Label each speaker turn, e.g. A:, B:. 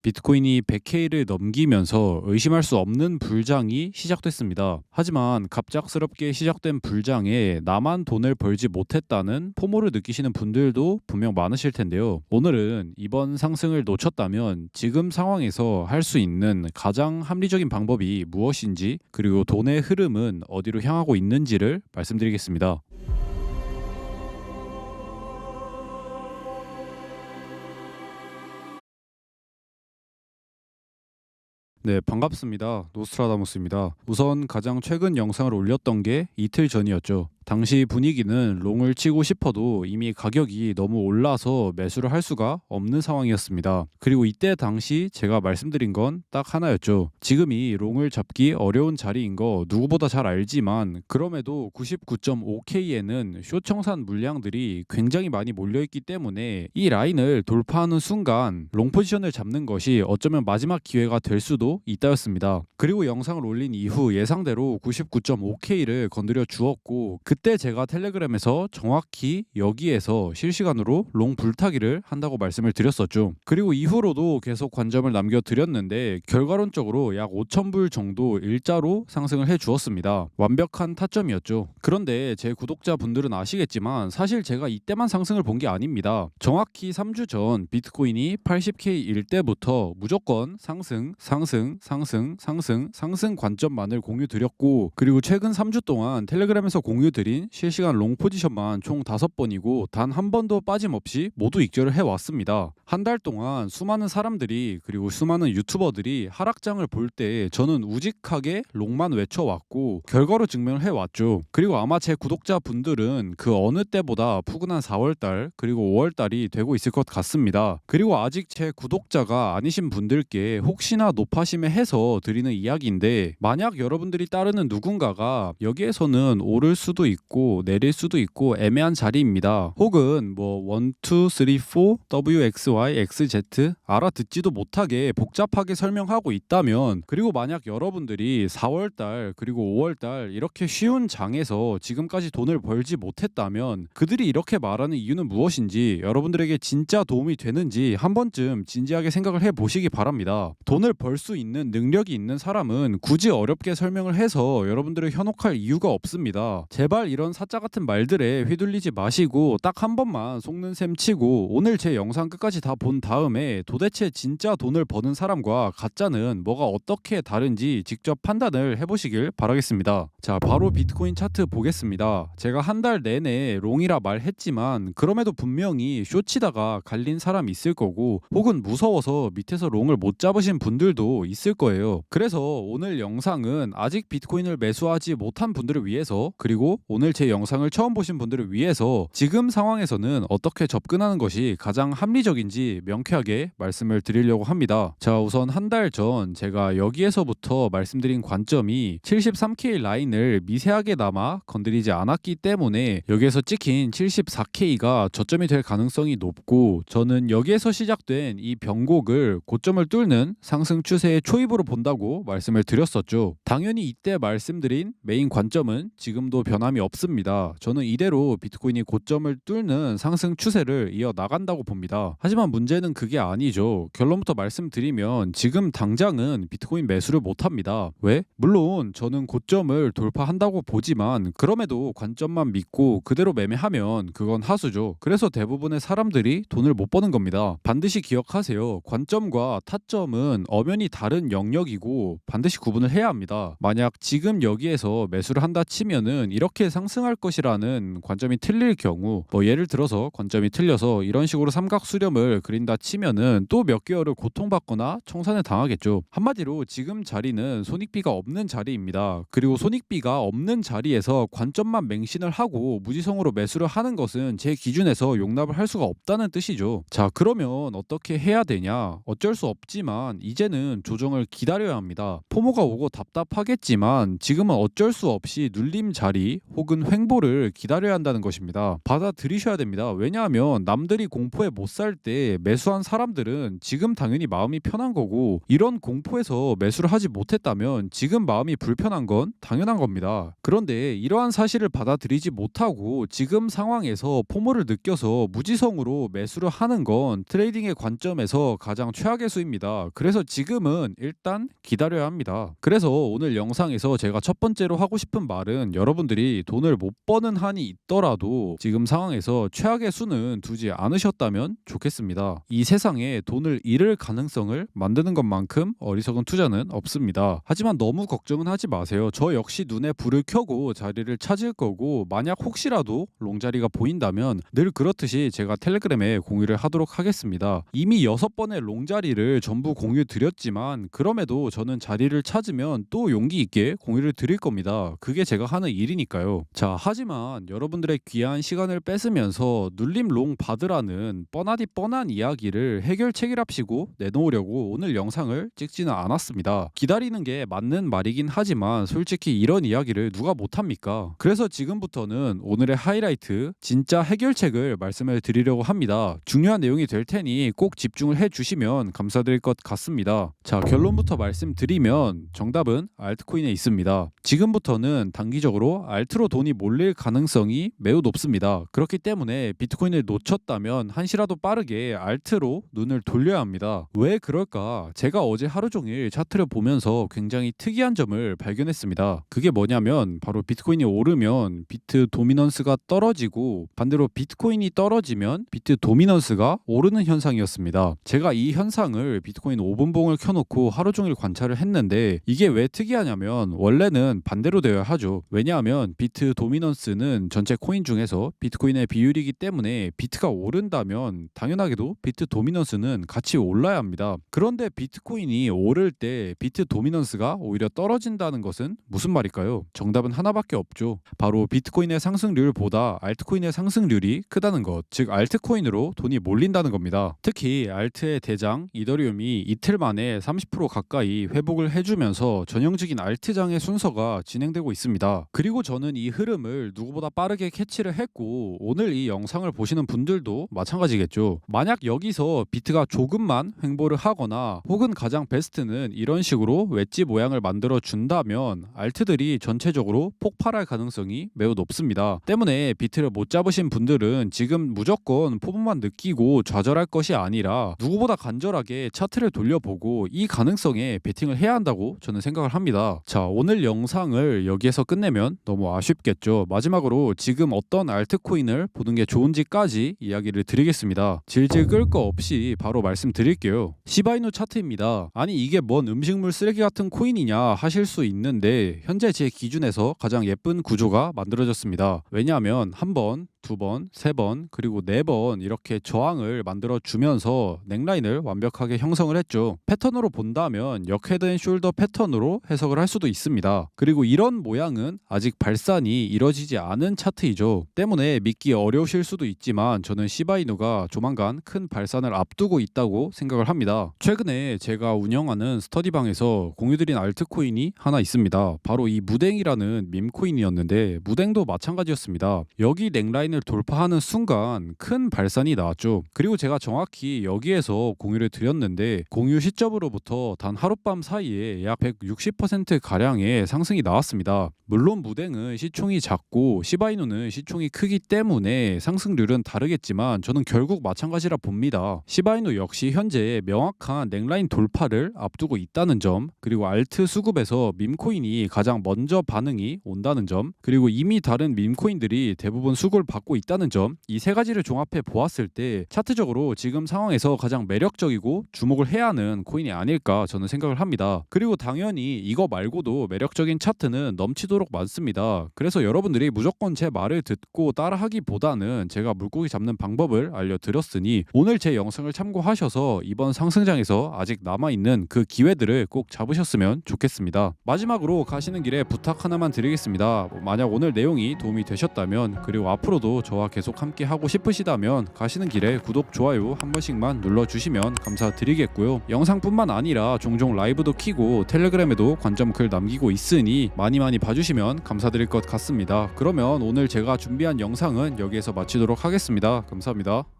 A: 비트코인이 100K를 넘기면서 의심할 수 없는 불장이 시작됐습니다. 하지만 갑작스럽게 시작된 불장에 나만 돈을 벌지 못했다는 포모를 느끼시는 분들도 분명 많으실 텐데요. 오늘은 이번 상승을 놓쳤다면 지금 상황에서 할 수 있는 가장 합리적인 방법이 무엇인지, 그리고 돈의 흐름은 어디로 향하고 있는지를 말씀드리겠습니다. 네, 반갑습니다. 노스트라다무스입니다. 우선 가장 최근 영상을 올렸던 게 이틀 전이었죠. 당시 분위기는 롱을 치고 싶어도 이미 가격이 너무 올라서 매수를 할 수가 없는 상황이었습니다. 그리고 이때 당시 제가 말씀드린 건 딱 하나였죠. 지금이 롱을 잡기 어려운 자리인 거 누구보다 잘 알지만, 그럼에도 99.5K에는 숏 청산 물량들이 굉장히 많이 몰려있기 때문에 이 라인을 돌파하는 순간 롱 포지션을 잡는 것이 어쩌면 마지막 기회가 될 수도 있다였습니다. 그리고 영상을 올린 이후 예상대로 99.5K를 건드려 주었고, 그때 제가 텔레그램에서 정확히 여기에서 실시간으로 롱 불타기를 한다고 말씀을 드렸었죠. 그리고 이후로도 계속 관점을 남겨드렸는데 결과론적으로 약 5,000불 정도 일자로 상승을 해주었습니다. 완벽한 타점이었죠. 그런데 제 구독자분들은 아시겠지만 사실 제가 이때만 상승을 본 게 아닙니다. 정확히 3주 전 비트코인이 80K일 때부터 무조건 상승, 상승, 상승, 상승, 상승 관점만을 공유드렸고, 그리고 최근 3주 동안 텔레그램에서 공유드린 실시간 롱 포지션만 총 5번이고 단 한 번도 빠짐없이 모두 익절을 해왔습니다. 한 달 동안 수많은 사람들이, 그리고 수많은 유튜버들이 하락장을 볼 때 저는 우직하게 롱만 외쳐왔고 결과로 증명을 해왔죠. 그리고 아마 제 구독자분들은 그 어느 때보다 푸근한 4월달 그리고 5월달이 되고 있을 것 같습니다. 그리고 아직 제 구독자가 아니신 분들께 혹시나 높아심에 해서 드리는 이야기인데, 만약 여러분들이 따르는 누군가가 여기에서는 오를 수도 있고 내릴 수도 있고 애매한 자리입니다. 혹은 뭐 1, 2, 3, 4, WXY, XZ 알아듣지도 못하게 복잡하게 설명하고 있다면, 그리고 만약 여러분들이 4월달 그리고 5월달 이렇게 쉬운 장에서 지금까지 돈을 벌지 못했다면 그들이 이렇게 말하는 이유는 무엇인지, 여러분들에게 진짜 도움이 되는지 한 번쯤 진지하게 생각을 해보시기 바랍니다. 돈을 벌 수 있는 능력이 있는 사람은 굳이 어렵게 설명을 해서 여러분들을 현혹할 이유가 없습니다. 제발 이런 사짜 같은 말들에 휘둘리지 마시고 딱 한 번만 속는 셈 치고 오늘 제 영상 끝까지 다 본 다음에 도대체 진짜 돈을 버는 사람과 가짜는 뭐가 어떻게 다른지 직접 판단을 해보시길 바라겠습니다. 자, 바로 비트코인 차트 보겠습니다. 제가 한 달 내내 롱이라 말했지만 그럼에도 분명히 쇼치다가 갈린 사람이 있을 거고, 혹은 무서워서 밑에서 롱을 못 잡으신 분들도 있을 거예요. 그래서 오늘 영상은 아직 비트코인을 매수하지 못한 분들을 위해서, 그리고 오늘 제 영상을 처음 보신 분들을 위해서 지금 상황에서는 어떻게 접근하는 것이 가장 합리적인지 명쾌하게 말씀을 드리려고 합니다. 자, 우선 한 달 전 제가 여기에서부터 말씀드린 관점이 73K 라인을 미세하게나마 건드리지 않았기 때문에 여기에서 찍힌 74K가 저점이 될 가능성이 높고, 저는 여기에서 시작된 이 변곡을 고점을 뚫는 상승 추세의 초입으로 본다고 말씀을 드렸었죠. 당연히 이때 말씀드린 메인 관점은 지금도 변함이 없습니다. 저는 이대로 비트코인이 고점을 뚫는 상승 추세를 이어 나간다고 봅니다. 하지만 문제는 그게 아니죠. 결론부터 말씀드리면 지금 당장은 비트코인 매수를 못합니다. 왜? 물론 저는 고점을 돌파한다고 보지만 그럼에도 관점만 믿고 그대로 매매하면 그건 하수죠. 그래서 대부분의 사람들이 돈을 못 버는 겁니다. 반드시 기억하세요. 관점과 타점은 엄연히 다른 영역이고 반드시 구분을 해야 합니다. 만약 지금 여기에서 매수를 한다 치면은 이렇게 상승할 것이라는 관점이 틀릴 경우, 뭐 예를 들어서 관점이 틀려서 이런 식으로 삼각 수렴을 그린다 치면은 또 몇 개월을 고통받거나 청산을 당하겠죠. 한마디로 지금 자리는 손익비가 없는 자리입니다. 그리고 손익비가 없는 자리에서 관점만 맹신을 하고 무지성으로 매수를 하는 것은 제 기준에서 용납을 할 수가 없다는 뜻이죠. 자, 그러면 어떻게 해야 되냐? 어쩔 수 없지만 이제는 조정을 기다려야 합니다. 포모가 오고 답답하겠지만 지금은 어쩔 수 없이 눌림 자리 혹은 횡보를 기다려야 한다는 것입니다. 받아들이셔야 됩니다. 왜냐하면 남들이 공포에 못 살 때 매수한 사람들은 지금 당연히 마음이 편한 거고, 이런 공포에서 매수를 하지 못했다면 지금 마음이 불편한 건 당연한 겁니다. 그런데 이러한 사실을 받아들이지 못하고 지금 상황에서 포모를 느껴서 무지성으로 매수를 하는 건 트레이딩의 관점에서 가장 최악의 수입니다. 그래서 지금은 일단 기다려야 합니다. 그래서 오늘 영상에서 제가 첫 번째로 하고 싶은 말은, 여러분들이 돈을 못 버는 한이 있더라도 지금 상황에서 최악의 수는 두지 않으셨다면 좋겠습니다. 이 세상에 돈을 잃을 가능성을 만드는 것만큼 어리석은 투자는 없습니다. 하지만 너무 걱정은 하지 마세요. 저 역시 눈에 불을 켜고 자리를 찾을 거고, 만약 혹시라도 롱자리가 보인다면 늘 그렇듯이 제가 텔레그램에 공유를 하도록 하겠습니다. 이미 6번의 롱자리를 전부 공유 드렸지만 그럼에도 저는 자리를 찾으면 또 용기 있게 공유를 드릴 겁니다. 그게 제가 하는 일이니까요. 자, 하지만 여러분들의 귀한 시간을 뺏으면서 눌림 롱 받으라는 뻔하디 뻔한 이야기를 해결책이랍시고 내놓으려고 오늘 영상을 찍지는 않았습니다. 기다리는 게 맞는 말이긴 하지만 솔직히 이런 이야기를 누가 못합니까? 그래서 지금부터는 오늘의 하이라이트, 진짜 해결책을 말씀을 드리려고 합니다. 중요한 내용이 될 테니 꼭 집중을 해주시면 감사드릴 것 같습니다. 자, 결론부터 말씀드리면 정답은 알트코인에 있습니다. 지금부터는 단기적으로 알트로 돈이 몰릴 가능성이 매우 높습니다. 그렇기 때문에 비트코인을 놓쳤다면 한시라도 빠르게 알트로 눈을 돌려야 합니다. 왜 그럴까? 제가 어제 하루 종일 차트를 보면서 굉장히 특이한 점을 발견했습니다. 그게 뭐냐면 바로 비트코인이 오르면 비트 도미넌스가 떨어지고, 반대로 비트코인이 떨어지면 비트 도미넌스가 오르는 현상이었습니다. 제가 이 현상을 비트코인 5분봉을 켜놓고 하루 종일 관찰을 했는데, 이게 왜 특이하냐면 원래는 반대로 되어야 하죠. 왜냐하면 비트 도미넌스는 전체 코인 중에서 비트코인의 비율이기 때문에 비트가 오른다면 당연하게도 비트 도미넌스는 같이 올라야 합니다. 그런데 비트코인이 오를 때 비트 도미넌스가 오히려 떨어진다는 것은 무슨 말일까요? 정답은 하나밖에 없죠. 바로 비트코인의 상승률보다 알트코인의 상승률이 크다는 것, 즉 알트코인으로 돈이 몰린다는 겁니다. 특히 알트의 대장 이더리움이 이틀 만에 30% 가까이 회복을 해주면서 전형적인 알트장의 순서가 진행되고 있습니다. 그리고 저는 이 흐름을 누구보다 빠르게 캐치를 했고, 오늘 이 영상을 보시는 분들도 마찬가지겠죠. 만약 여기서 비트가 조금만 횡보를 하거나 혹은 가장 베스트는 이런 식으로 웨지 모양을 만들어 준다면 알트들이 전체적으로 폭발할 가능성이 매우 높습니다. 때문에 비트를 못 잡으신 분들은 지금 무조건 포부만 느끼고 좌절할 것이 아니라 누구보다 간절하게 차트를 돌려보고 이 가능성에 베팅을 해야 한다고 저는 생각을 합니다. 자, 오늘 영상을 여기에서 끝내면 너무 아쉽겠죠. 마지막으로 지금 어떤 알트코인을 보는 게 좋은지까지 이야기를 드리겠습니다. 질질 끌 거 없이 바로 말씀드릴게요. 시바이누 차트입니다. 아니 이게 뭔 음식물 쓰레기 같은 코인이냐 하실 수 있는데, 현재 제 기준에서 가장 예쁜 구조가 만들어졌습니다. 왜냐하면 한 번, 두 번, 세 번, 그리고 네 번 이렇게 저항을 만들어 주면서 넥라인을 완벽하게 형성을 했죠. 패턴으로 본다면 역헤드앤숄더 패턴으로 해석을 할 수도 있습니다. 그리고 이런 모양은 아직 발산이 이뤄지지 않은 차트이죠. 때문에 믿기 어려우실 수도 있지만 저는 시바이누가 조만간 큰 발산을 앞두고 있다고 생각을 합니다. 최근에 제가 운영하는 스터디방에서 공유드린 알트코인이 하나 있습니다. 바로 이 무댕이라는 밈코인이었는데, 무댕도 마찬가지였습니다. 여기 넥라인 을 돌파하는 순간 큰 발산이 나왔죠. 그리고 제가 정확히 여기에서 공유를 드렸는데, 공유 시점으로부터 단 하룻밤 사이에 약 160% 가량의 상승이 나왔습니다. 물론 무댕은 시총이 작고 시바이누는 시총이 크기 때문에 상승률은 다르겠지만 저는 결국 마찬가지라 봅니다. 시바이누 역시 현재 명확한 넥라인 돌파를 앞두고 있다는 점, 그리고 알트 수급에서 밈코인이 가장 먼저 반응이 온다는 점, 그리고 이미 다른 밈코인들이 대부분 수급을 받고 있다는 점, 이 세 가지를 종합해 보았을 때 차트적으로 지금 상황에서 가장 매력적이고 주목을 해야 하는 코인이 아닐까 저는 생각을 합니다. 그리고 당연히 이거 말고도 매력적인 차트는 넘치도록 많습니다. 그래서 여러분들이 무조건 제 말을 듣고 따라하기보다는 제가 물고기 잡는 방법을 알려드렸으니 오늘 제 영상을 참고하셔서 이번 상승장에서 아직 남아있는 그 기회들을 꼭 잡으셨으면 좋겠습니다. 마지막으로 가시는 길에 부탁 하나만 드리겠습니다. 만약 오늘 내용이 도움이 되셨다면, 그리고 앞으로도 앞으로도 저와 계속 함께 하고 싶으시다면 가시는 길에 구독, 좋아요 한 번씩만 눌러주시면 감사드리겠고요. 영상뿐만 아니라 종종 라이브도 키고 텔레그램에도 관점 글 남기고 있으니 많이 봐주시면 감사드릴 것 같습니다. 그러면 오늘 제가 준비한 영상은 여기에서 마치도록 하겠습니다. 감사합니다.